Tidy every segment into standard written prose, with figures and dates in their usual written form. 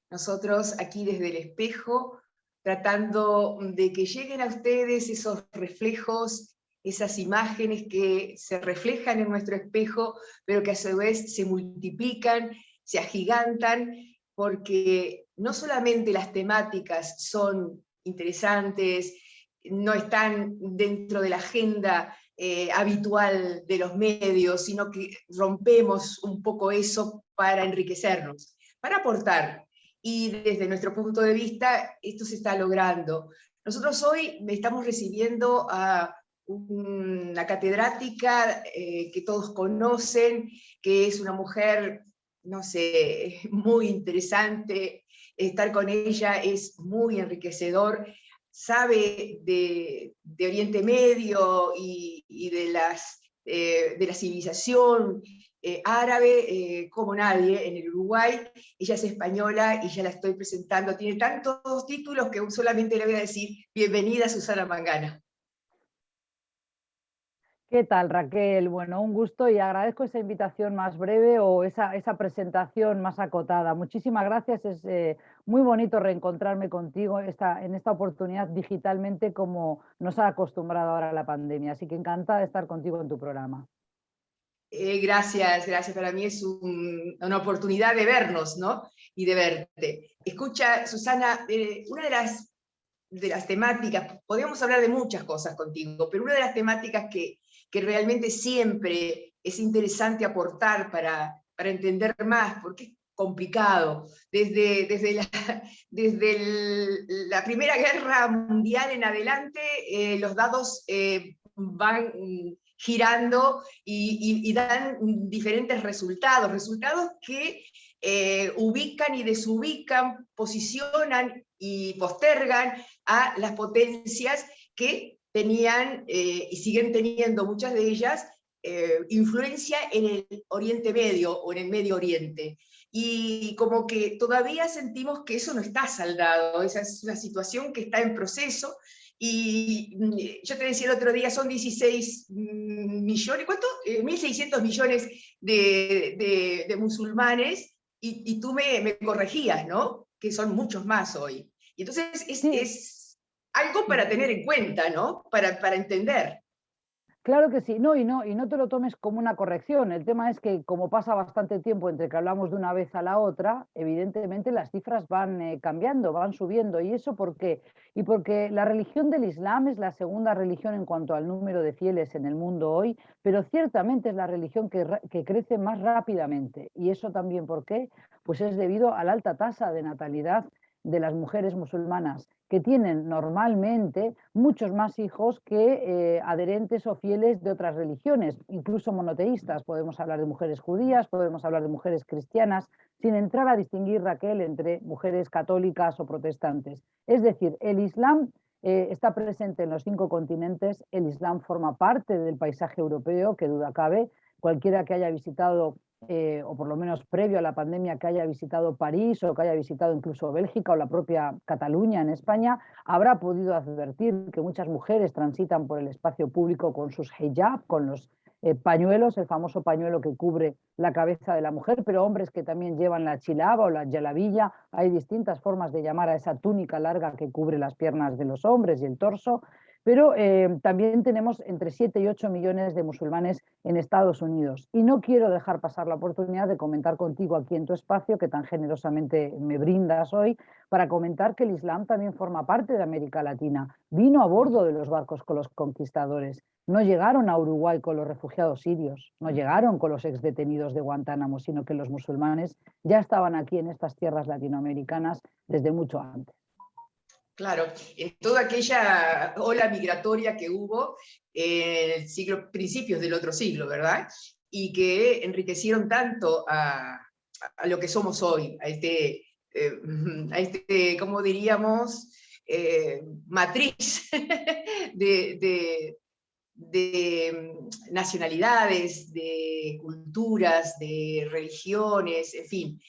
nosotros aquí desde el espejo, tratando de que lleguen a ustedes esos reflejos, esas imágenes que se reflejan en nuestro espejo, pero que a su vez se multiplican, se agigantan, porque no solamente las temáticas son interesantes, no están dentro de la agenda habitual de los medios, sino que rompemos un poco eso para enriquecernos, para aportar. Y desde nuestro punto de vista, esto se está logrando. Nosotros hoy estamos recibiendo a una catedrática que todos conocen, que es una mujer, no sé, muy interesante. Estar con ella es muy enriquecedor. Sabe de Oriente Medio y de la civilización árabe como nadie en el Uruguay. Ella es española y ya la estoy presentando. Tiene tantos títulos que solamente le voy a decir bienvenida Susana Mangana. ¿Qué tal, Raquel? Bueno, un gusto y agradezco esa invitación más breve o esa presentación más acotada. Muchísimas gracias, es muy bonito reencontrarme contigo en esta oportunidad digitalmente como nos ha acostumbrado ahora la pandemia, así que encantada de estar contigo en tu programa. Gracias, gracias. Para mí es una oportunidad de vernos, ¿no? Y de verte. Escucha, Susana, una de las temáticas, podríamos hablar de muchas cosas contigo, pero una de las temáticas que realmente siempre es interesante aportar para entender más, porque es complicado. Desde la Primera Guerra Mundial en adelante, los dados van girando y dan diferentes resultados, resultados que ubican y desubican, posicionan y postergan a las potencias que tenían y siguen teniendo muchas de ellas influencia en el Oriente Medio o en el Medio Oriente. Y como que todavía sentimos que eso no está saldado, esa es una situación que está en proceso. Y yo te decía el otro día, son 16 millones, ¿cuánto? 1.600 millones de musulmanes, y tú me corregías, ¿no? Que son muchos más hoy. Y entonces Sí. es algo para tener en cuenta, ¿no? Para entender. Claro que sí, y no te lo tomes como una corrección. El tema es que como pasa bastante tiempo entre que hablamos de una vez a la otra, evidentemente las cifras van cambiando, van subiendo. ¿Y eso por qué? Y porque la religión del Islam es la segunda religión en cuanto al número de fieles en el mundo hoy, pero ciertamente es la religión que crece más rápidamente. ¿Y eso también por qué? Pues es debido a la alta tasa de natalidad de las mujeres musulmanas, que tienen normalmente muchos más hijos que adherentes o fieles de otras religiones, incluso monoteístas. Podemos hablar de mujeres judías, podemos hablar de mujeres cristianas, sin entrar a distinguir, Raquel, entre mujeres católicas o protestantes. Es decir, el Islam está presente en los 5 continentes, el Islam forma parte del paisaje europeo, que duda cabe. Cualquiera que haya visitado o por lo menos previo a la pandemia, que haya visitado París o que haya visitado incluso Bélgica o la propia Cataluña en España, habrá podido advertir que muchas mujeres transitan por el espacio público con sus hijab, con los pañuelos, el famoso pañuelo que cubre la cabeza de la mujer, pero hombres que también llevan la chilaba o la yalabilla. Hay distintas formas de llamar a esa túnica larga que cubre las piernas de los hombres y el torso. Pero también tenemos entre 7 y 8 millones de musulmanes en Estados Unidos. Y no quiero dejar pasar la oportunidad de comentar contigo aquí en tu espacio, que tan generosamente me brindas hoy, para comentar que el Islam también forma parte de América Latina. Vino a bordo de los barcos con los conquistadores. No llegaron a Uruguay con los refugiados sirios, no llegaron con los exdetenidos de Guantánamo, sino que los musulmanes ya estaban aquí en estas tierras latinoamericanas desde mucho antes. Claro, en toda aquella ola migratoria que hubo en el siglo, principios del otro siglo, ¿verdad? Y que enriquecieron tanto a lo que somos hoy, ¿cómo diríamos? Matriz de nacionalidades, de culturas, de religiones, en fin.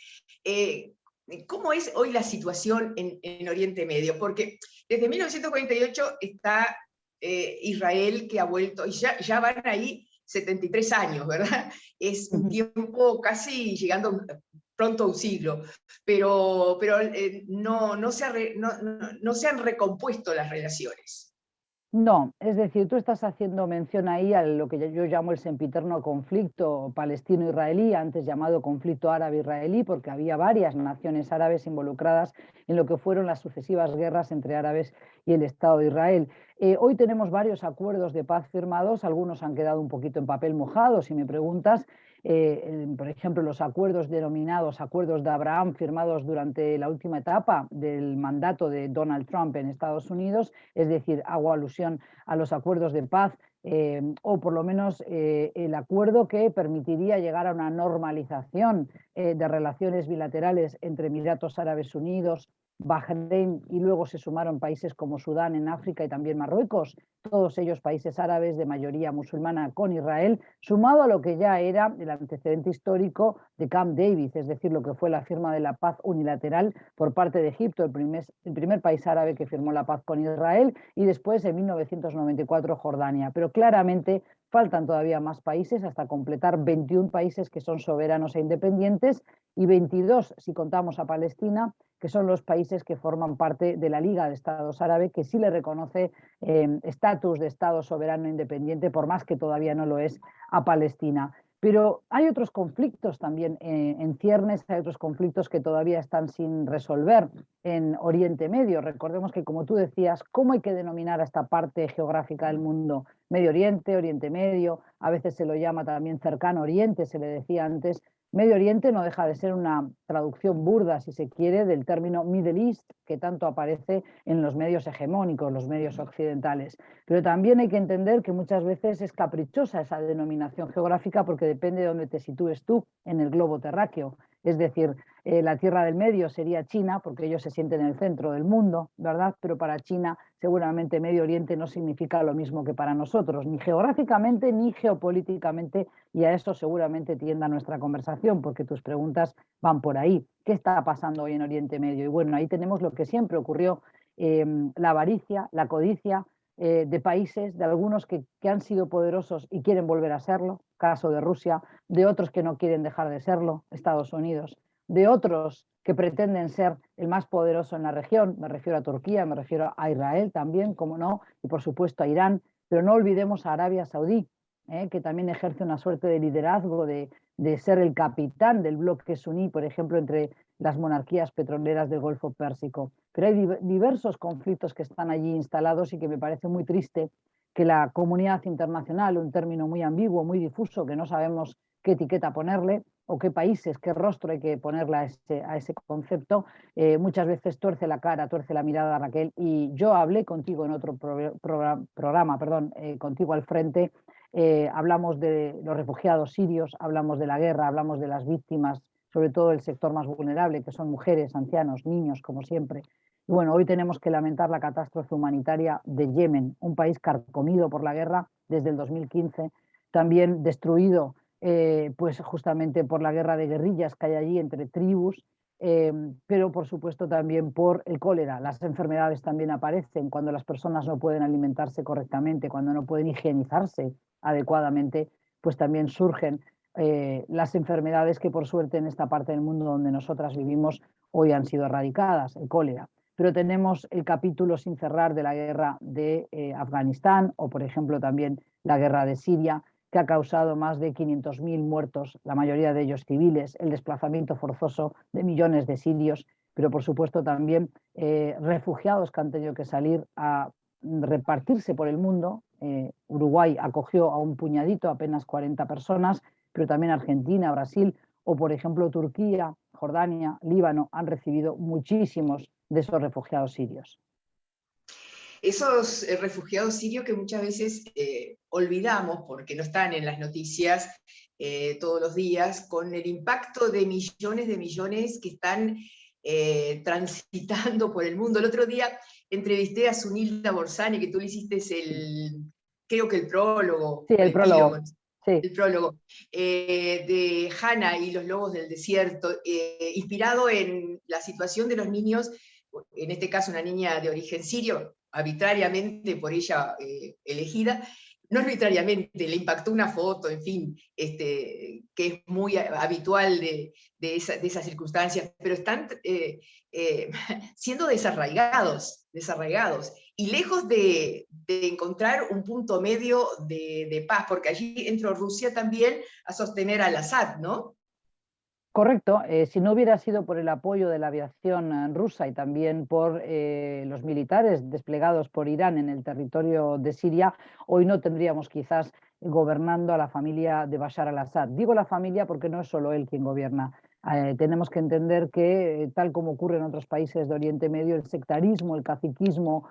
¿Cómo es hoy la situación en Oriente Medio? Porque desde 1948 está Israel, que ha vuelto, y ya van ahí 73 años, ¿verdad? Es un tiempo casi llegando pronto un siglo, pero no se han recompuesto las relaciones. No, es decir, tú estás haciendo mención ahí a lo que yo llamo el sempiterno conflicto palestino-israelí, antes llamado conflicto árabe-israelí, porque había varias naciones árabes involucradas en lo que fueron las sucesivas guerras entre árabes y el Estado de Israel. Hoy tenemos varios acuerdos de paz firmados, algunos han quedado un poquito en papel mojado, si me preguntas. Por ejemplo, los acuerdos denominados acuerdos de Abraham firmados durante la última etapa del mandato de Donald Trump en Estados Unidos, es decir, hago alusión a los acuerdos de paz, o por lo menos el acuerdo que permitiría llegar a una normalización de relaciones bilaterales entre Emiratos Árabes Unidos, Bahrein, y luego se sumaron países como Sudán en África y también Marruecos, todos ellos países árabes de mayoría musulmana con Israel, sumado a lo que ya era el antecedente histórico de Camp David, es decir, lo que fue la firma de la paz unilateral por parte de Egipto, el primer país árabe que firmó la paz con Israel, y después en 1994 Jordania. Pero claramente faltan todavía más países hasta completar 21 países que son soberanos e independientes y 22 si contamos a Palestina, que son los países que forman parte de la Liga de Estados Árabes, que sí le reconoce estatus de Estado soberano e independiente, por más que todavía no lo es a Palestina. Pero hay otros conflictos también en ciernes, hay otros conflictos que todavía están sin resolver en Oriente Medio. Recordemos que, como tú decías, ¿cómo hay que denominar a esta parte geográfica del mundo? Medio Oriente, Oriente Medio, a veces se lo llama también Cercano Oriente, se le decía antes. Medio Oriente no deja de ser una traducción burda, si se quiere, del término Middle East, que tanto aparece en los medios hegemónicos, los medios occidentales. Pero también hay que entender que muchas veces es caprichosa esa denominación geográfica porque depende de dónde te sitúes tú en el globo terráqueo. Es decir, la Tierra del Medio sería China, porque ellos se sienten en el centro del mundo, ¿verdad? Pero para China seguramente Medio Oriente no significa lo mismo que para nosotros, ni geográficamente ni geopolíticamente, y a eso seguramente tienda nuestra conversación, porque tus preguntas van por ahí. ¿Qué está pasando hoy en Oriente Medio? Y bueno, ahí tenemos lo que siempre ocurrió, la avaricia, la codicia de países, de algunos que han sido poderosos y quieren volver a serlo, caso de Rusia, de otros que no quieren dejar de serlo, Estados Unidos, de otros que pretenden ser el más poderoso en la región, me refiero a Turquía, me refiero a Israel también, como no, y por supuesto a Irán, pero no olvidemos a Arabia Saudí, que también ejerce una suerte de liderazgo, de ser el capitán del bloque suní, por ejemplo, entre las monarquías petroleras del Golfo Pérsico. Pero hay diversos conflictos que están allí instalados y que me parece muy triste que la comunidad internacional, un término muy ambiguo, muy difuso, que no sabemos qué etiqueta ponerle o qué países, qué rostro hay que ponerle a ese concepto, muchas veces tuerce la cara, tuerce la mirada, Raquel. Y yo hablé contigo en otro programa, contigo al frente, hablamos de los refugiados sirios, hablamos de la guerra, hablamos de las víctimas, sobre todo el sector más vulnerable, que son mujeres, ancianos, niños, como siempre. Y bueno, hoy tenemos que lamentar la catástrofe humanitaria de Yemen, un país carcomido por la guerra desde el 2015, también destruido pues justamente por la guerra de guerrillas que hay allí entre tribus, pero por supuesto también por el cólera. Las enfermedades también aparecen cuando las personas no pueden alimentarse correctamente, cuando no pueden higienizarse adecuadamente, pues también surgen las enfermedades que por suerte en esta parte del mundo donde nosotras vivimos hoy han sido erradicadas, el cólera. Pero tenemos el capítulo sin cerrar de la guerra de Afganistán o, por ejemplo, también la guerra de Siria, que ha causado más de 500.000 muertos, la mayoría de ellos civiles, el desplazamiento forzoso de millones de sirios, pero por supuesto también refugiados que han tenido que salir a repartirse por el mundo. Uruguay acogió a un puñadito, apenas 40 personas, pero también Argentina, Brasil o, por ejemplo, Turquía, Jordania, Líbano han recibido muchísimos de esos refugiados sirios. Esos refugiados sirios que muchas veces olvidamos porque no están en las noticias todos los días, con el impacto de millones que están transitando por el mundo. El otro día entrevisté a Sunilda Borsani, que tú le hiciste creo que el prólogo. Sí, el prólogo. Sí. El prólogo, de Hannah y los lobos del desierto, inspirado en la situación de los niños, en este caso una niña de origen sirio, arbitrariamente por ella elegida, no arbitrariamente, le impactó una foto, en fin, que es muy habitual de esas circunstancias, pero están siendo desarraigados, y lejos de encontrar un punto medio de paz, porque allí entró Rusia también a sostener al Assad, ¿no? Correcto, si no hubiera sido por el apoyo de la aviación rusa y también por los militares desplegados por Irán en el territorio de Siria, hoy no tendríamos quizás gobernando a la familia de Bashar al-Assad. Digo la familia porque no es solo él quien gobierna. Tenemos que entender que, tal como ocurre en otros países de Oriente Medio, el sectarismo, el caciquismo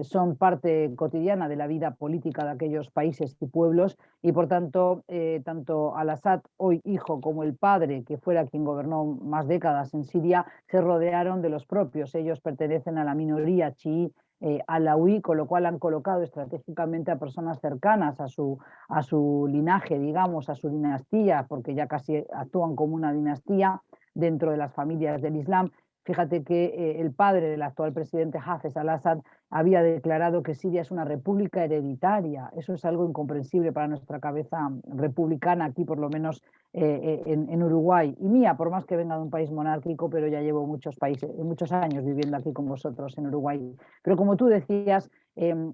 son parte cotidiana de la vida política de aquellos países y pueblos, y por tanto, tanto al-Assad, hoy hijo, como el padre, que fuera quien gobernó más décadas en Siria, se rodearon de los propios. Ellos pertenecen a la minoría chií alauí, con lo cual han colocado estratégicamente a personas cercanas a su linaje, digamos, a su dinastía, porque ya casi actúan como una dinastía dentro de las familias del Islam. Fíjate que el padre del actual presidente Hafez al-Assad había declarado que Siria es una república hereditaria. Eso es algo incomprensible para nuestra cabeza republicana, aquí por lo menos en Uruguay. Y mía, por más que venga de un país monárquico, pero ya llevo muchos años viviendo aquí con vosotros en Uruguay. Pero como tú decías,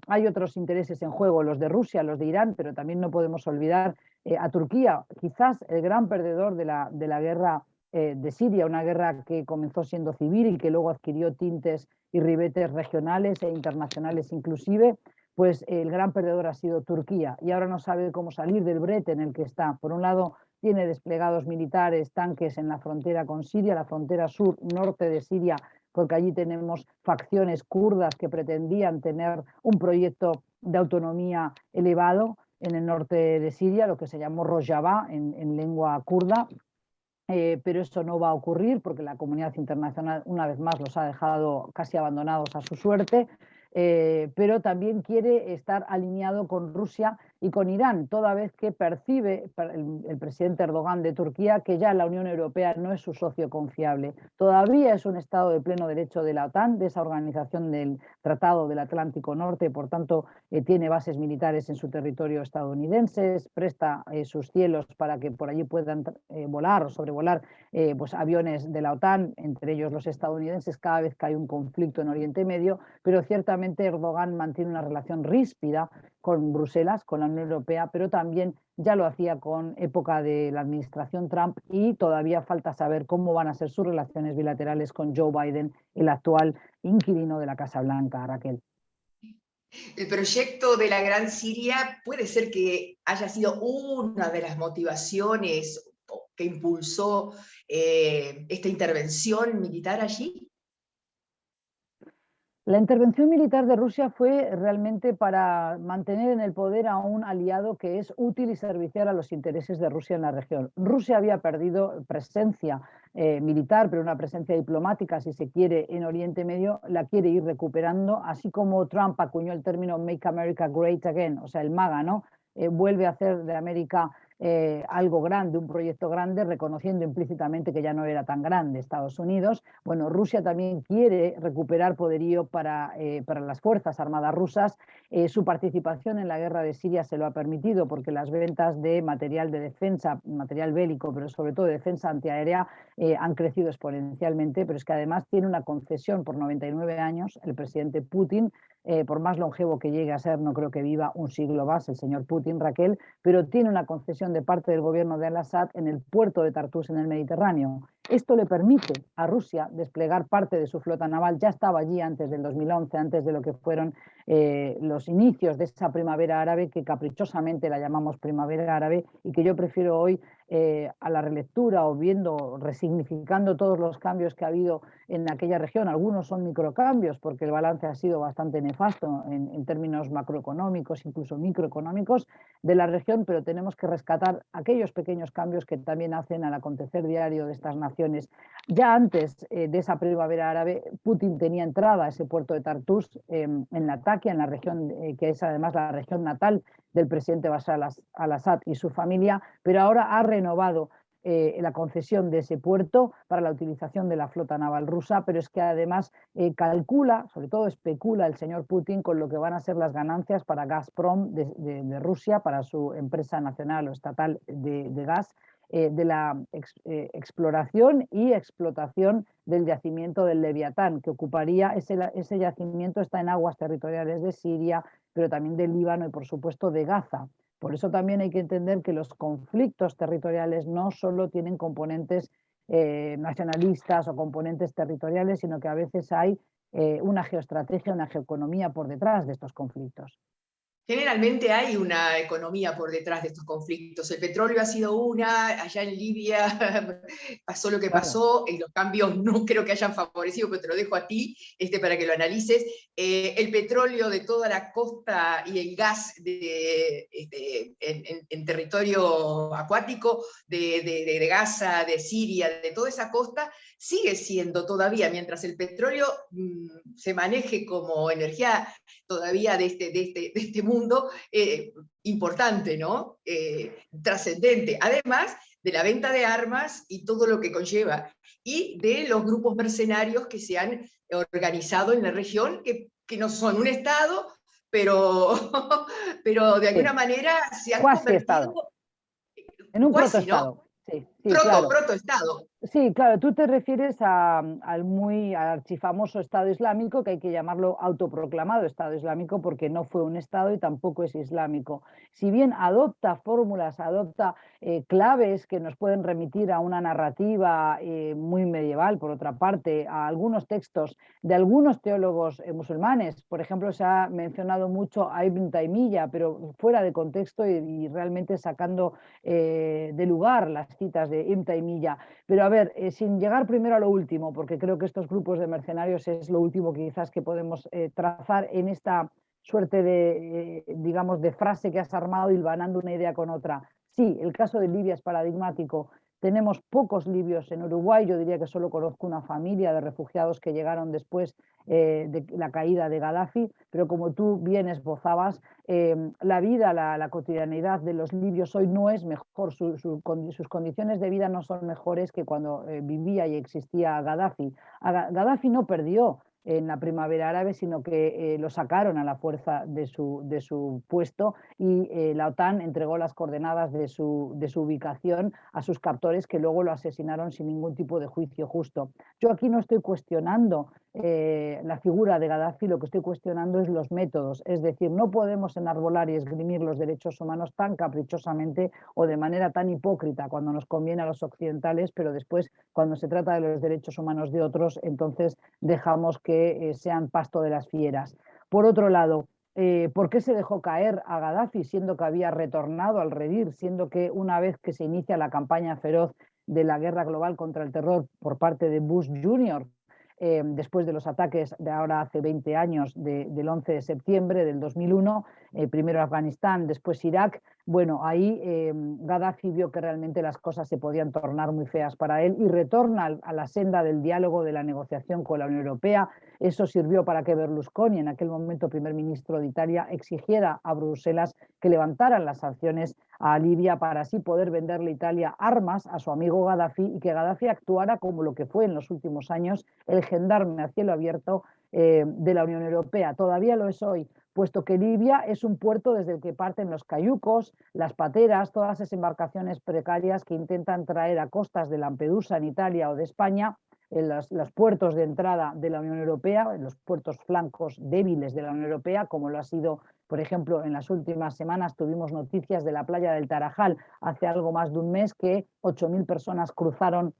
hay otros intereses en juego, los de Rusia, los de Irán, pero también no podemos olvidar a Turquía, quizás el gran perdedor de la guerra de Siria, una guerra que comenzó siendo civil y que luego adquirió tintes y ribetes regionales e internacionales inclusive. Pues el gran perdedor ha sido Turquía, y ahora no sabe cómo salir del brete en el que está. Por un lado, tiene desplegados militares, tanques en la frontera con Siria, la frontera sur-norte de Siria, porque allí tenemos facciones kurdas que pretendían tener un proyecto de autonomía elevado en el norte de Siria, lo que se llamó Rojava en lengua kurda. Pero eso no va a ocurrir porque la comunidad internacional una vez más los ha dejado casi abandonados a su suerte, pero también quiere estar alineado con Rusia y con Irán, toda vez que percibe el presidente Erdogan de Turquía que ya la Unión Europea no es su socio confiable. Todavía es un Estado de pleno derecho de la OTAN, de esa organización del Tratado del Atlántico Norte, por tanto tiene bases militares en su territorio estadounidense, presta sus cielos para que por allí puedan volar o sobrevolar pues aviones de la OTAN, entre ellos los estadounidenses, cada vez que hay un conflicto en Oriente Medio, pero ciertamente Erdogan mantiene una relación ríspida con Bruselas, con la Unión Europea, pero también ya lo hacía con época de la administración Trump, y todavía falta saber cómo van a ser sus relaciones bilaterales con Joe Biden, el actual inquilino de la Casa Blanca, Raquel. El proyecto de la Gran Siria puede ser que haya sido una de las motivaciones que impulsó esta intervención militar allí. La intervención militar de Rusia fue realmente para mantener en el poder a un aliado que es útil y servicial a los intereses de Rusia en la región. Rusia había perdido presencia militar, pero una presencia diplomática, si se quiere, en Oriente Medio, la quiere ir recuperando, así como Trump acuñó el término Make America Great Again, o sea, el MAGA, ¿no? Vuelve a hacer de América algo grande, un proyecto grande, reconociendo implícitamente que ya no era tan grande Estados Unidos. Bueno, Rusia también quiere recuperar poderío para las Fuerzas Armadas rusas. Su participación en la guerra de Siria se lo ha permitido porque las ventas de material de defensa, material bélico, pero sobre todo de defensa antiaérea, han crecido exponencialmente, pero es que además tiene una concesión por 99 años el presidente Putin. Por más longevo que llegue a ser, no creo que viva un siglo más el señor Putin, Raquel, pero tiene una concesión de parte del gobierno de al-Assad en el puerto de Tartus en el Mediterráneo. Esto le permite a Rusia desplegar parte de su flota naval. Ya estaba allí antes del 2011, antes de lo que fueron los inicios de esa primavera árabe, que caprichosamente la llamamos primavera árabe, y que yo prefiero hoy a la relectura o viendo, resignificando todos los cambios que ha habido en aquella región. Algunos son microcambios porque el balance ha sido bastante nefasto en términos macroeconómicos, incluso microeconómicos de la región, pero tenemos que rescatar aquellos pequeños cambios que también hacen al acontecer diario de estas naciones. Ya antes de esa primavera árabe, Putin tenía entrada a ese puerto de Tartus en Latakia, en la región que es además la región natal del presidente Bashar al-Assad y su familia, pero ahora ha renovado la concesión de ese puerto para la utilización de la flota naval rusa, pero es que además calcula, sobre todo especula el señor Putin con lo que van a ser las ganancias para Gazprom de Rusia, para su empresa nacional o estatal de gas, de la exploración y explotación del yacimiento del Leviatán, que ocuparía, ese yacimiento está en aguas territoriales de Siria, pero también del Líbano y por supuesto de Gaza. Por eso también hay que entender que los conflictos territoriales no solo tienen componentes nacionalistas o componentes territoriales, sino que a veces hay una geoestrategia, una geoeconomía por detrás de estos conflictos. Generalmente hay una economía por detrás de estos conflictos. El petróleo ha sido una, allá en Libia pasó lo que pasó, y los cambios no creo que hayan favorecido, pero te lo dejo a ti para que lo analices. El petróleo de toda la costa y el gas en territorio acuático de Gaza, de Siria, de toda esa costa, sigue siendo todavía, mientras el petróleo se maneje como energía todavía de este mundo, importante, ¿no? Trascendente. Además de la venta de armas y todo lo que conlleva, y de los grupos mercenarios que se han organizado en la región, que no son un Estado, pero, pero de alguna manera se han convertido en un protoestado. ¿no? Sí, claro. Protoestado. Sí, claro, tú te refieres al archifamoso Estado Islámico, que hay que llamarlo autoproclamado Estado Islámico, porque no fue un Estado y tampoco es islámico. Si bien adopta fórmulas, adopta claves que nos pueden remitir a una narrativa muy medieval, por otra parte, a algunos textos de algunos teólogos musulmanes. Por ejemplo, se ha mencionado mucho a Ibn Taymiyya, pero fuera de contexto y realmente sacando de lugar las citas de Ibn Taymiyya. Pero a ver, sin llegar primero a lo último, porque creo que estos grupos de mercenarios es lo último quizás que podemos trazar en esta suerte de, digamos, de frase que has armado hilvanando una idea con otra. Sí, el caso de Libia es paradigmático. Tenemos pocos libios en Uruguay, yo diría que solo conozco una familia de refugiados que llegaron después de la caída de Gaddafi, pero como tú bien esbozabas, la vida, la cotidianidad de los libios hoy no es mejor, sus condiciones de vida no son mejores que cuando vivía y existía Gaddafi. Gaddafi no perdió en la primavera árabe, sino que lo sacaron a la fuerza de su puesto y la OTAN entregó las coordenadas de su ubicación a sus captores, que luego lo asesinaron sin ningún tipo de juicio justo. Yo aquí no estoy cuestionando la figura de Gaddafi, lo que estoy cuestionando es los métodos, es decir, no podemos enarbolar y esgrimir los derechos humanos tan caprichosamente o de manera tan hipócrita cuando nos conviene a los occidentales, pero después cuando se trata de los derechos humanos de otros, entonces dejamos que sean pasto de las fieras. Por otro lado, ¿por qué se dejó caer a Gaddafi siendo que había retornado al redil, siendo que una vez que se inicia la campaña feroz de la guerra global contra el terror por parte de Bush Jr., después de los ataques de ahora hace 20 años del 11 de septiembre del 2001, primero Afganistán, después Irak, bueno, ahí Gaddafi vio que realmente las cosas se podían tornar muy feas para él y retorna a la senda del diálogo, de la negociación con la Unión Europea. Eso sirvió para que Berlusconi, en aquel momento primer ministro de Italia, exigiera a Bruselas que levantaran las sanciones a Libia para así poder venderle a Italia armas a su amigo Gaddafi y que Gaddafi actuara como lo que fue en los últimos años el gendarme a cielo abierto de la Unión Europea. Todavía lo es hoy, puesto que Libia es un puerto desde el que parten los cayucos, las pateras, todas esas embarcaciones precarias que intentan traer a costas de Lampedusa en Italia o de España en los puertos de entrada de la Unión Europea, en los puertos flancos débiles de la Unión Europea, como lo ha sido, por ejemplo, en las últimas semanas tuvimos noticias de la playa del Tarajal hace algo más de un mes que 8.000 personas cruzaron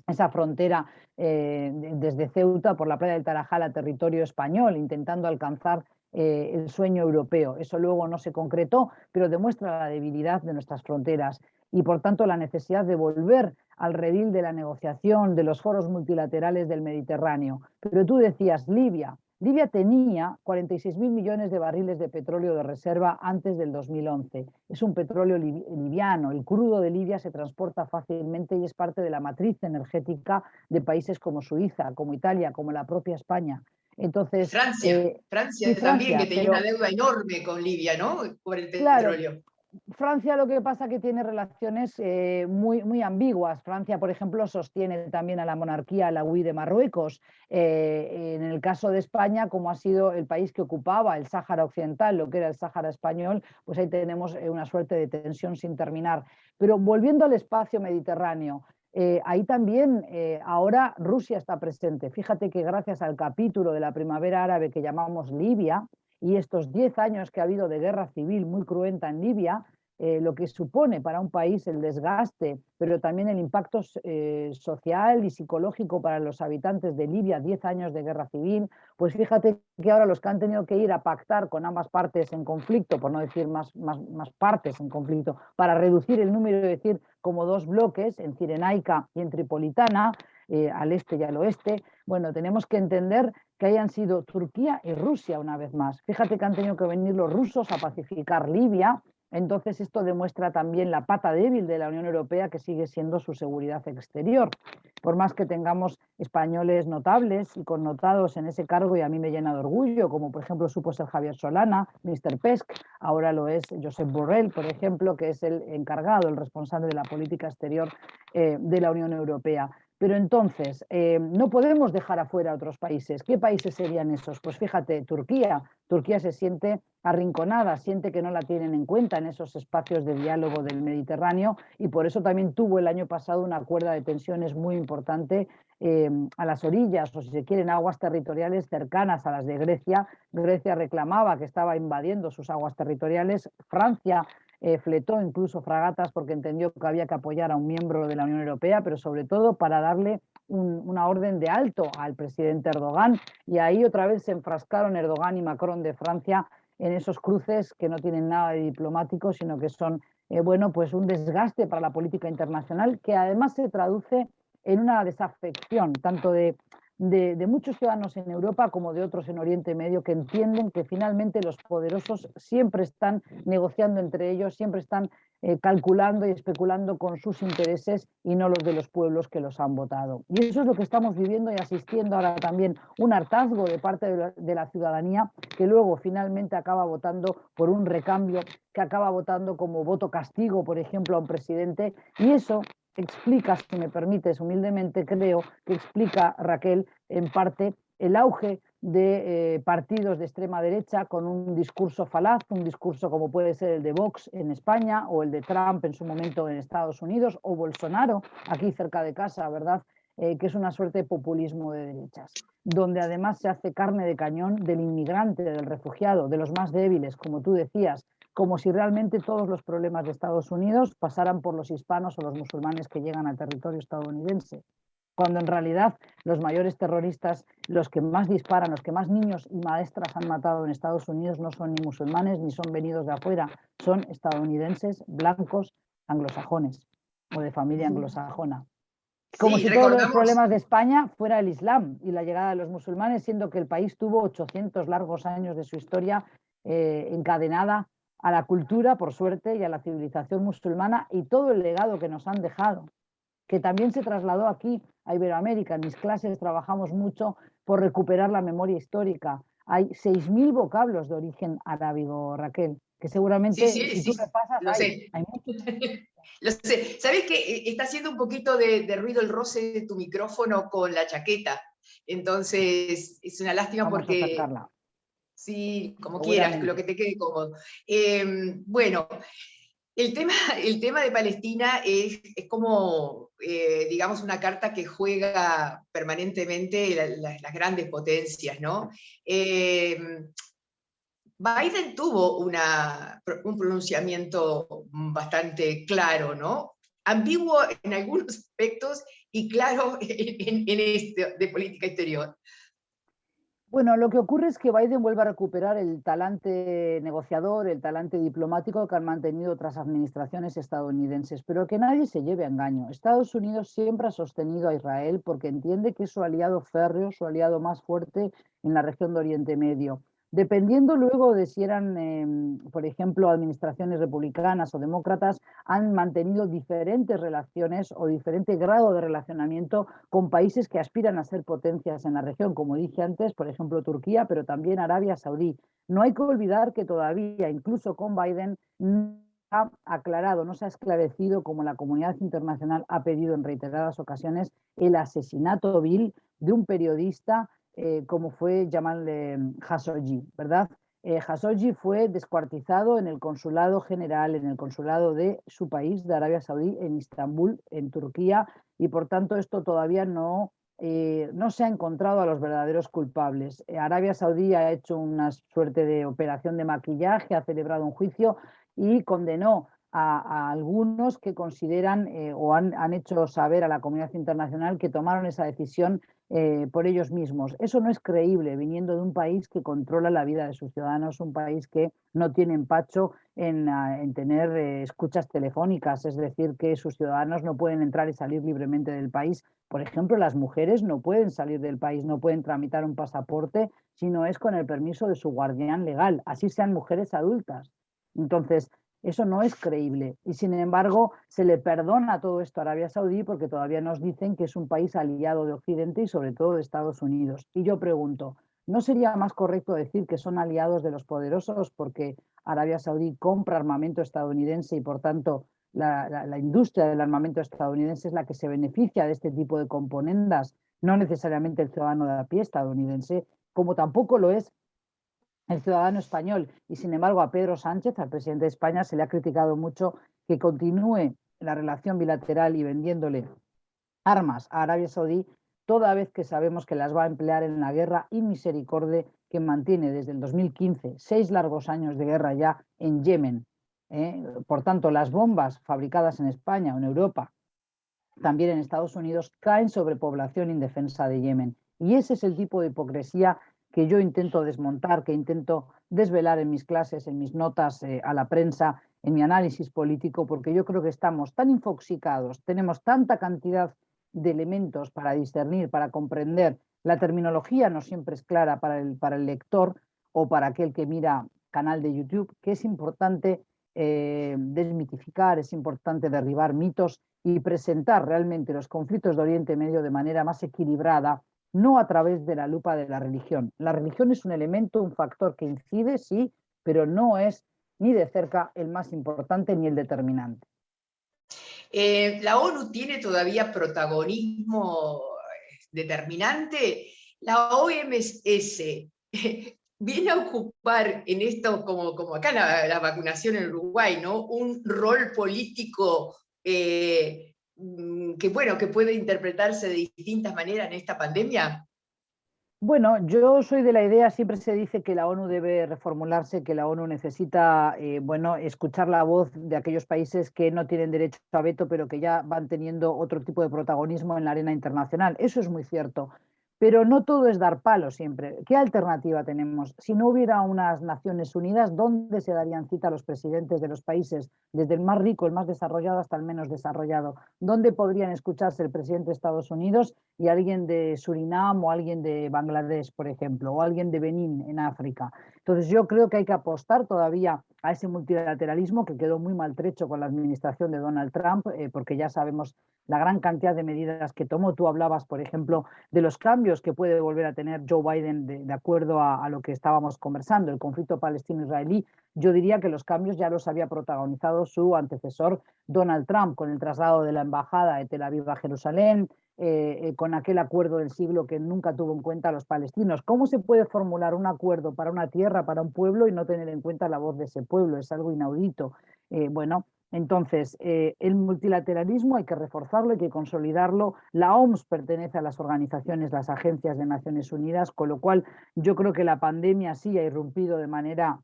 esa frontera desde Ceuta por la playa del Tarajal a territorio español, intentando alcanzar el sueño europeo. Eso luego no se concretó, pero demuestra la debilidad de nuestras fronteras y, por tanto, la necesidad de volver al redil de la negociación, de los foros multilaterales del Mediterráneo. Pero tú decías, Libia. Libia tenía 46.000 millones de barriles de petróleo de reserva antes del 2011. Es un petróleo liviano. El crudo de Libia se transporta fácilmente y es parte de la matriz energética de países como Suiza, como Italia, como la propia España. Entonces, Francia sí, también, que tenía pero, una deuda enorme con Libia, ¿no? Por el claro, petróleo. Francia lo que pasa que tiene relaciones muy ambiguas. Francia, por ejemplo, sostiene también a la monarquía alauí de Marruecos. En el caso de España, como ha sido el país que ocupaba el Sáhara Occidental, lo que era el Sáhara español, pues ahí tenemos una suerte de tensión sin terminar. Pero volviendo al espacio mediterráneo, ahí también ahora Rusia está presente. Fíjate que gracias al capítulo de la primavera árabe que llamamos Libia, y estos 10 años que ha habido de guerra civil muy cruenta en Libia, lo que supone para un país el desgaste, pero también el impacto social y psicológico para los habitantes de Libia, 10 años de guerra civil, pues fíjate que ahora los que han tenido que ir a pactar con ambas partes en conflicto, por no decir más partes en conflicto, para reducir el número, de decir, como dos bloques, en Cirenaica y en Tripolitana, al este y al oeste, bueno, tenemos que entender que hayan sido Turquía y Rusia una vez más. Fíjate que han tenido que venir los rusos a pacificar Libia. Entonces esto demuestra también la pata débil de la Unión Europea, que sigue siendo su seguridad exterior. Por más que tengamos españoles notables y connotados en ese cargo, y a mí me llena de orgullo, como por ejemplo supo ser Javier Solana, Mr. Pesk, ahora lo es Josep Borrell, por ejemplo, que es el encargado, el responsable de la política exterior de la Unión Europea. Pero entonces, no podemos dejar afuera a otros países. ¿Qué países serían esos? Pues fíjate, Turquía. Turquía se siente arrinconada, siente que no la tienen en cuenta en esos espacios de diálogo del Mediterráneo, y por eso también tuvo el año pasado una cuerda de tensiones muy importante a las orillas, o si se quieren, aguas territoriales cercanas a las de Grecia. Grecia reclamaba que estaba invadiendo sus aguas territoriales. Francia fletó incluso fragatas porque entendió que había que apoyar a un miembro de la Unión Europea, pero sobre todo para darle una orden de alto al presidente Erdogan, y ahí otra vez se enfrascaron Erdogan y Macron de Francia en esos cruces que no tienen nada de diplomático, sino que son bueno, pues un desgaste para la política internacional, que además se traduce en una desafección tanto de muchos ciudadanos en Europa como de otros en Oriente Medio, que entienden que finalmente los poderosos siempre están negociando entre ellos, siempre están calculando y especulando con sus intereses y no los de los pueblos que los han votado. Y eso es lo que estamos viviendo y asistiendo ahora también, un hartazgo de parte de la ciudadanía, que luego finalmente acaba votando por un recambio, que acaba votando como voto castigo, por ejemplo, a un presidente, y eso explica, si me permites, humildemente creo que explica, Raquel, en parte el auge de partidos de extrema derecha con un discurso falaz, un discurso como puede ser el de Vox en España, o el de Trump en su momento en Estados Unidos, o Bolsonaro aquí cerca de casa, ¿verdad? Que es una suerte de populismo de derechas, donde además se hace carne de cañón del inmigrante, del refugiado, de los más débiles, como tú decías, como si realmente todos los problemas de Estados Unidos pasaran por los hispanos o los musulmanes que llegan al territorio estadounidense, cuando en realidad los mayores terroristas, los que más disparan, los que más niños y maestras han matado en Estados Unidos, no son ni musulmanes ni son venidos de afuera, son estadounidenses, blancos, anglosajones o de familia anglosajona. Como Sí, si todos los recordamos. problemas de España fuera el Islam y la llegada de los musulmanes, siendo que el país tuvo 800 largos años de su historia encadenada a la cultura, por suerte, y a la civilización musulmana, y todo el legado que nos han dejado, que también se trasladó aquí a Iberoamérica. En mis clases trabajamos mucho por recuperar la memoria histórica. Hay 6.000 vocablos de origen arábigo, Raquel, que Sí, seguramente sí, si tú sí, repasas lo sé. hay muchos. Lo sé. ¿Sabes qué? Está haciendo un poquito de ruido el roce de tu micrófono con la chaqueta. Entonces, es una lástima Vamos a porque acercarla, sí, como quieras, lo seguramente. que te quede cómodo. Bueno, el tema de Palestina es como, digamos, una carta que juega permanentemente las grandes potencias, ¿no? Biden tuvo un pronunciamiento bastante claro, ¿no? Ambiguo en algunos aspectos y claro en este de política exterior. Bueno, lo que ocurre es que Biden vuelve a recuperar el talante negociador, el talante diplomático que han mantenido otras administraciones estadounidenses, pero que nadie se lleve a engaño. Estados Unidos siempre ha sostenido a Israel porque entiende que es su aliado férreo, su aliado más fuerte en la región de Oriente Medio. Dependiendo luego de si eran, por ejemplo, administraciones republicanas o demócratas, han mantenido diferentes relaciones o diferente grado de relacionamiento con países que aspiran a ser potencias en la región, como dije antes, por ejemplo, Turquía, pero también Arabia Saudí. No hay que olvidar que todavía, incluso con Biden, ha aclarado, no se ha esclarecido, como la comunidad internacional ha pedido en reiteradas ocasiones, el asesinato vil de un periodista como fue Jamal Khashoggi, ¿verdad? Khashoggi fue descuartizado en el consulado general, en el consulado de su país, de Arabia Saudí, en Istambul, en Turquía, y por tanto esto todavía no se ha encontrado a los verdaderos culpables. Arabia Saudí ha hecho una suerte de operación de maquillaje, ha celebrado un juicio y condenó a algunos que consideran o han hecho saber a la comunidad internacional que tomaron esa decisión por ellos mismos. Eso no es creíble viniendo de un país que controla la vida de sus ciudadanos, un país que no tiene empacho en tener escuchas telefónicas, es decir, que sus ciudadanos no pueden entrar y salir libremente del país. Por ejemplo, las mujeres no pueden salir del país, no pueden tramitar un pasaporte si no es con el permiso de su guardián legal, así sean mujeres adultas. Entonces, eso no es creíble y sin embargo se le perdona todo esto a Arabia Saudí porque todavía nos dicen que es un país aliado de Occidente y sobre todo de Estados Unidos. Y yo pregunto, ¿no sería más correcto decir que son aliados de los poderosos porque Arabia Saudí compra armamento estadounidense y por tanto la industria del armamento estadounidense es la que se beneficia de este tipo de componendas, no necesariamente el ciudadano de a pie estadounidense, como tampoco lo es el ciudadano español? Y sin embargo a Pedro Sánchez, al presidente de España, se le ha criticado mucho que continúe la relación bilateral y vendiéndole armas a Arabia Saudí, toda vez que sabemos que las va a emplear en la guerra inmisericorde que mantiene desde el 2015, 6 largos años de guerra ya en Yemen. Por tanto, las bombas fabricadas en España o en Europa, también en Estados Unidos, caen sobre población indefensa de Yemen. Y ese es el tipo de hipocresía que yo intento desmontar, que intento desvelar en mis clases, en mis notas a la prensa, en mi análisis político, porque yo creo que estamos tan infoxicados, tenemos tanta cantidad de elementos para discernir, para comprender. La terminología no siempre es clara para el lector o para aquel que mira canal de YouTube, que es importante desmitificar, es importante derribar mitos y presentar realmente los conflictos de Oriente Medio de manera más equilibrada, no a través de la lupa de la religión. La religión es un elemento, un factor que incide, sí, pero no es ni de cerca el más importante ni el determinante. ¿La ONU tiene todavía protagonismo determinante? La OMS viene a ocupar en esto, como acá la vacunación en Uruguay, ¿no? Un rol político que, bueno, que puede interpretarse de distintas maneras en esta pandemia. Bueno, yo soy de la idea, siempre se dice que la ONU debe reformularse, que la ONU necesita, bueno, escuchar la voz de aquellos países que no tienen derecho a veto, pero que ya van teniendo otro tipo de protagonismo en la arena internacional. Eso es muy cierto. Pero no todo es dar palo siempre. ¿Qué alternativa tenemos? Si no hubiera unas Naciones Unidas, ¿dónde se darían cita los presidentes de los países, desde el más rico, el más desarrollado, hasta el menos desarrollado? ¿Dónde podrían escucharse el presidente de Estados Unidos y alguien de Surinam o alguien de Bangladesh, por ejemplo, o alguien de Benín en África? Entonces yo creo que hay que apostar todavía a ese multilateralismo que quedó muy maltrecho con la administración de Donald Trump, porque ya sabemos la gran cantidad de medidas que tomó. Tú hablabas, por ejemplo, de los cambios que puede volver a tener Joe Biden de acuerdo a lo que estábamos conversando, el conflicto palestino-israelí. Yo diría que los cambios ya los había protagonizado su antecesor Donald Trump, con el traslado de la embajada de Tel Aviv a Jerusalén, con aquel acuerdo del siglo que nunca tuvo en cuenta a los palestinos. ¿Cómo se puede formular un acuerdo para una tierra, para un pueblo y no tener en cuenta la voz de ese pueblo? Es algo inaudito. Bueno, entonces, el multilateralismo hay que reforzarlo, hay que consolidarlo. La OMS pertenece a las organizaciones, las agencias de Naciones Unidas, con lo cual yo creo que la pandemia sí ha irrumpido de manera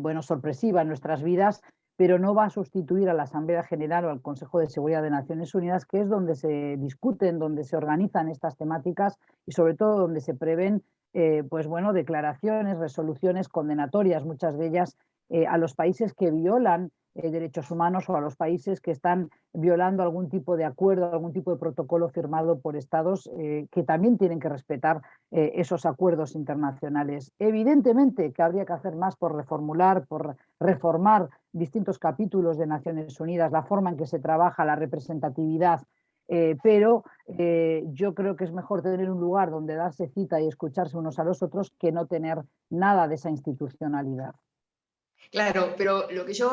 bueno, sorpresiva en nuestras vidas, pero no va a sustituir a la Asamblea General o al Consejo de Seguridad de Naciones Unidas, que es donde se discuten, donde se organizan estas temáticas y sobre todo donde se prevén pues bueno, declaraciones, resoluciones condenatorias, muchas de ellas a los países que violan derechos humanos o a los países que están violando algún tipo de acuerdo, algún tipo de protocolo firmado por estados que también tienen que respetar esos acuerdos internacionales. Evidentemente que habría que hacer más por reformular, por reformar distintos capítulos de Naciones Unidas, la forma en que se trabaja, la representatividad, pero yo creo que es mejor tener un lugar donde darse cita y escucharse unos a los otros que no tener nada de esa institucionalidad. Claro, pero lo que yo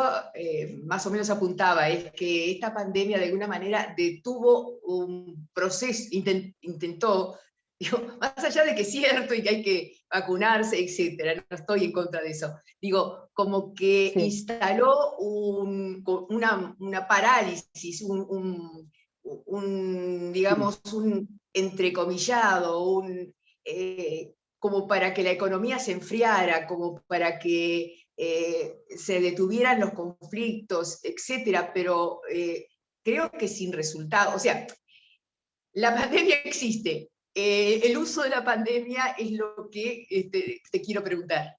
más o menos apuntaba es que esta pandemia de alguna manera detuvo un proceso, intentó, digo, más allá de que es cierto y que hay que vacunarse, etcétera, no estoy en contra de eso, digo, como que Sí, instaló una parálisis, sí. digamos, un entrecomillado, como para que la economía se enfriara, como para que se detuvieran los conflictos, etcétera, pero creo que sin resultado. O sea, la pandemia existe. El uso de la pandemia es lo que te quiero preguntar.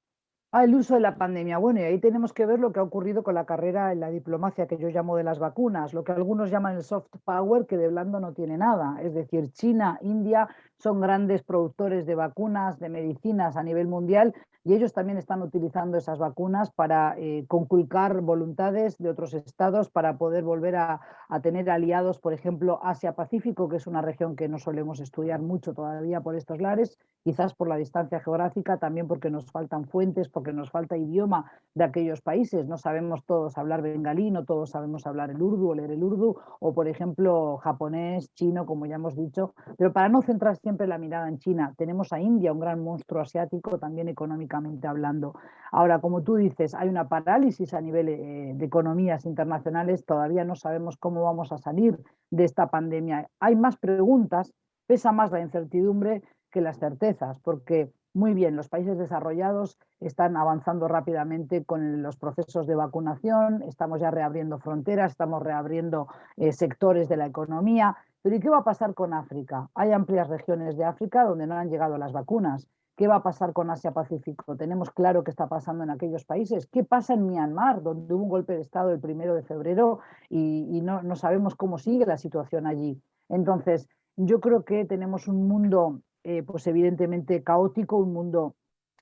Ah, el uso de la pandemia. Bueno, y ahí tenemos que ver lo que ha ocurrido con la carrera en la diplomacia que yo llamo de las vacunas, lo que algunos llaman el soft power, que de blando no tiene nada. Es decir, China, India son grandes productores de vacunas, de medicinas a nivel mundial, y ellos también están utilizando esas vacunas para conculcar voluntades de otros estados para poder volver a tener aliados, por ejemplo, Asia-Pacífico, que es una región que no solemos estudiar mucho todavía por estos lares, quizás por la distancia geográfica, también porque nos faltan fuentes, porque nos falta idioma de aquellos países. No sabemos todos hablar bengalí, no todos sabemos hablar el urdu o leer el urdu, o por ejemplo japonés, chino, como ya hemos dicho. Pero para no centrar siempre la mirada en China, tenemos a India, un gran monstruo asiático, también económicamente hablando. Ahora, como tú dices, hay una parálisis a nivel de economías internacionales, todavía no sabemos cómo vamos a salir de esta pandemia. Hay más preguntas, pesa más la incertidumbre que las certezas, porque muy bien, los países desarrollados están avanzando rápidamente con los procesos de vacunación, estamos ya reabriendo fronteras, estamos reabriendo sectores de la economía, pero ¿y qué va a pasar con África? Hay amplias regiones de África donde no han llegado las vacunas. ¿Qué va a pasar con Asia-Pacífico? Tenemos claro qué está pasando en aquellos países. ¿Qué pasa en Myanmar, donde hubo un golpe de Estado el 1 de febrero y no sabemos cómo sigue la situación allí? Entonces, yo creo que tenemos un mundo pues evidentemente caótico, un mundo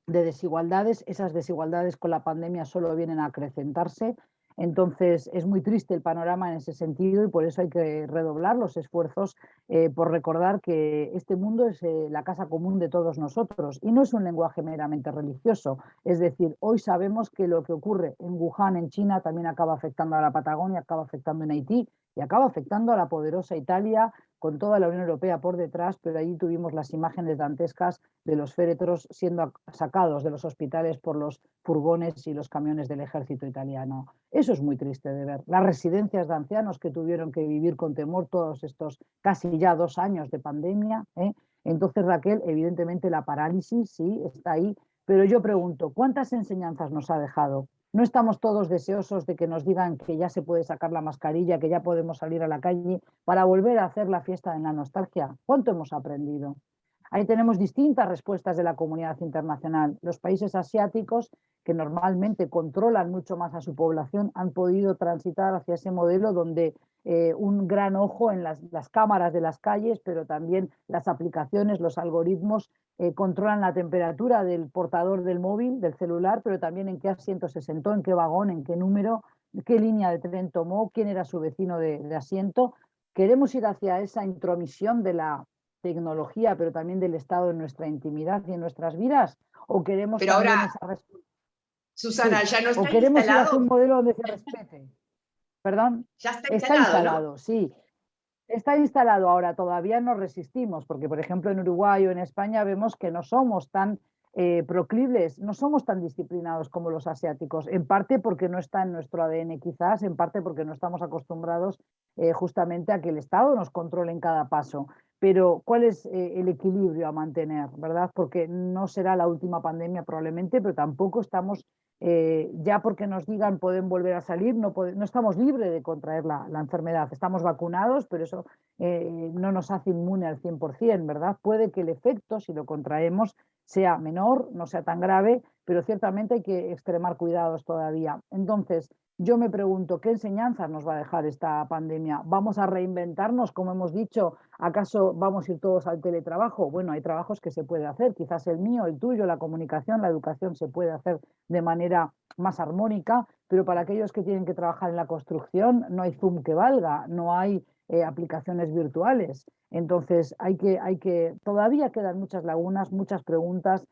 de desigualdades. Esas desigualdades con la pandemia solo vienen a acrecentarse. Entonces es muy triste el panorama en ese sentido y por eso hay que redoblar los esfuerzos por recordar que este mundo es la casa común de todos nosotros y no es un lenguaje meramente religioso. Es decir, hoy sabemos que lo que ocurre en Wuhan, en China, también acaba afectando a la Patagonia, acaba afectando en Haití y acaba afectando a la poderosa Italia con toda la Unión Europea por detrás, pero allí tuvimos las imágenes dantescas de los féretros siendo sacados de los hospitales por los furgones y los camiones del ejército italiano. Eso es muy triste de ver. Las residencias de ancianos que tuvieron que vivir con temor todos estos casi ya 2 años de pandemia. Entonces, Raquel, evidentemente la parálisis sí está ahí, pero yo pregunto, ¿cuántas enseñanzas nos ha dejado? No estamos todos deseosos de que nos digan que ya se puede sacar la mascarilla, que ya podemos salir a la calle para volver a hacer la fiesta en la nostalgia. ¿Cuánto hemos aprendido? Ahí tenemos distintas respuestas de la comunidad internacional. Los países asiáticos, que normalmente controlan mucho más a su población, han podido transitar hacia ese modelo donde un gran ojo en las cámaras de las calles, pero también las aplicaciones, los algoritmos controlan la temperatura del portador del móvil, del celular, pero también en qué asiento se sentó, en qué vagón, en qué número, qué línea de tren tomó, quién era su vecino de asiento. Queremos ir hacia esa intromisión de la tecnología, pero también del Estado en nuestra intimidad y en nuestras vidas, o queremos Pero ahora, también esa Susana, sí, ya no o está queremos ir hacia un instalado, modelo donde se respete. Perdón, ya está está instalado, ¿no? instalado, sí. Está instalado ahora, todavía no resistimos, porque por ejemplo en Uruguay o en España vemos que no somos tan proclives, no somos tan disciplinados como los asiáticos, en parte porque no está en nuestro ADN quizás, en parte porque no estamos acostumbrados justamente a que el Estado nos controle en cada paso. Pero ¿cuál es el equilibrio a mantener, verdad? Porque no será la última pandemia probablemente, pero tampoco estamos ya porque nos digan pueden volver a salir, no estamos libres de contraer la enfermedad. Estamos vacunados, pero eso no nos hace inmune al 100%, ¿verdad? Puede que el efecto, si lo contraemos, sea menor, no sea tan grave, pero ciertamente hay que extremar cuidados todavía. Entonces, yo me pregunto, ¿qué enseñanzas nos va a dejar esta pandemia? ¿Vamos a reinventarnos, como hemos dicho? ¿Acaso vamos a ir todos al teletrabajo? Bueno, hay trabajos que se puede hacer, quizás el mío, el tuyo, la comunicación, la educación se puede hacer de manera más armónica, pero para aquellos que tienen que trabajar en la construcción no hay Zoom que valga, no hay aplicaciones virtuales. Entonces todavía quedan muchas lagunas, muchas preguntas.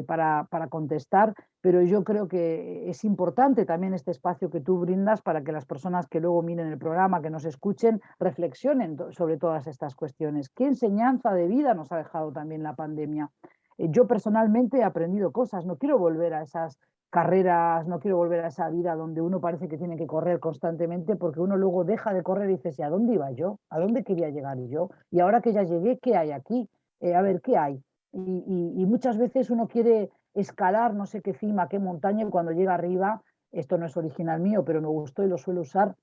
para contestar, pero yo creo que es importante también este espacio que tú brindas para que las personas que luego miren el programa, que nos escuchen, reflexionen sobre todas estas cuestiones. ¿Qué enseñanza de vida nos ha dejado también la pandemia? Yo personalmente he aprendido cosas, no quiero volver a esas carreras, no quiero volver a esa vida donde uno parece que tiene que correr constantemente, porque uno luego deja de correr y dice, ¿sí, a dónde iba yo? ¿A dónde quería llegar yo? Y ahora que ya llegué, ¿qué hay aquí? A ver, ¿qué hay? Y muchas veces uno quiere escalar no sé qué cima, qué montaña, y cuando llega arriba, esto no es original mío, pero me gustó y lo suelo usar,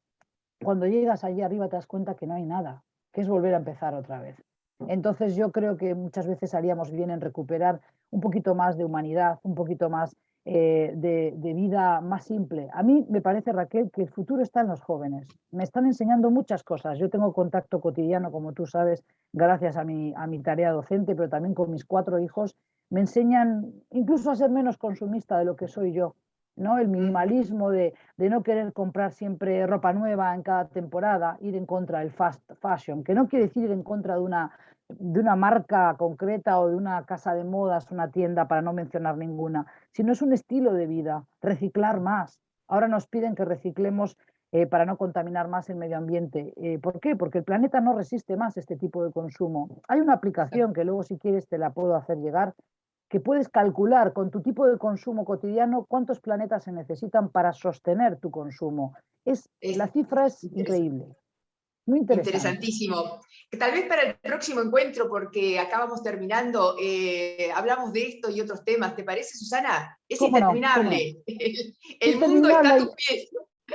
cuando llegas allí arriba te das cuenta que no hay nada, que es volver a empezar otra vez. Entonces yo creo que muchas veces haríamos bien en recuperar un poquito más de humanidad, un poquito más de vida más simple. A mí me parece, Raquel, que el futuro está en los jóvenes. Me están enseñando muchas cosas. Yo tengo contacto cotidiano, como tú sabes, gracias a mi tarea docente, pero también con mis 4 hijos. Me enseñan incluso a ser menos consumista de lo que soy yo, ¿no? El minimalismo de no querer comprar siempre ropa nueva en cada temporada, ir en contra del fast fashion, que no quiere decir ir en contra de una marca concreta o de una casa de modas, una tienda, para no mencionar ninguna, sino es un estilo de vida, reciclar más. Ahora nos piden que reciclemos para no contaminar más el medio ambiente. ¿Por qué? Porque el planeta no resiste más este tipo de consumo. Hay una aplicación que luego, si quieres, te la puedo hacer llegar, que puedes calcular con tu tipo de consumo cotidiano cuántos planetas se necesitan para sostener tu consumo. La Es cifra es interesante. increíble, muy interesante. Interesantísimo. Que tal vez para el próximo encuentro, porque acabamos terminando, hablamos de esto y otros temas. ¿Te parece, Susana? Es ¿Cómo no? ¿Cómo no? interminable. El mundo está a tus Interminable. pies.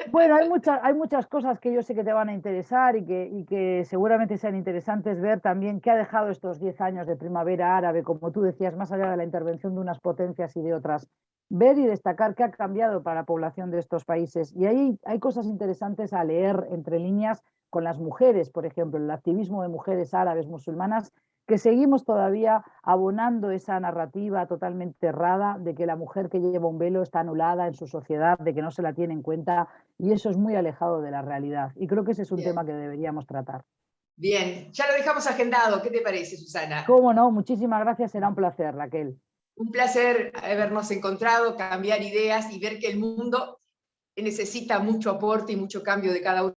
Bueno, hay muchas cosas que yo sé que te van a interesar y que seguramente sean interesantes ver también qué ha dejado estos 10 años de primavera árabe, como tú decías, más allá de la intervención de unas potencias y de otras. Ver y destacar qué ha cambiado para la población de estos países. Y ahí hay cosas interesantes a leer entre líneas con las mujeres, por ejemplo, el activismo de mujeres árabes musulmanas, que seguimos todavía abonando esa narrativa totalmente errada de que la mujer que lleva un velo está anulada en su sociedad, de que no se la tiene en cuenta, y eso es muy alejado de la realidad. Y creo que ese es un tema Bien, que deberíamos tratar. bien. Ya lo dejamos agendado. ¿Qué te parece, Susana? Cómo no, muchísimas gracias, será un placer, Raquel. Un placer habernos encontrado, cambiar ideas y ver que el mundo necesita mucho aporte y mucho cambio de cada uno.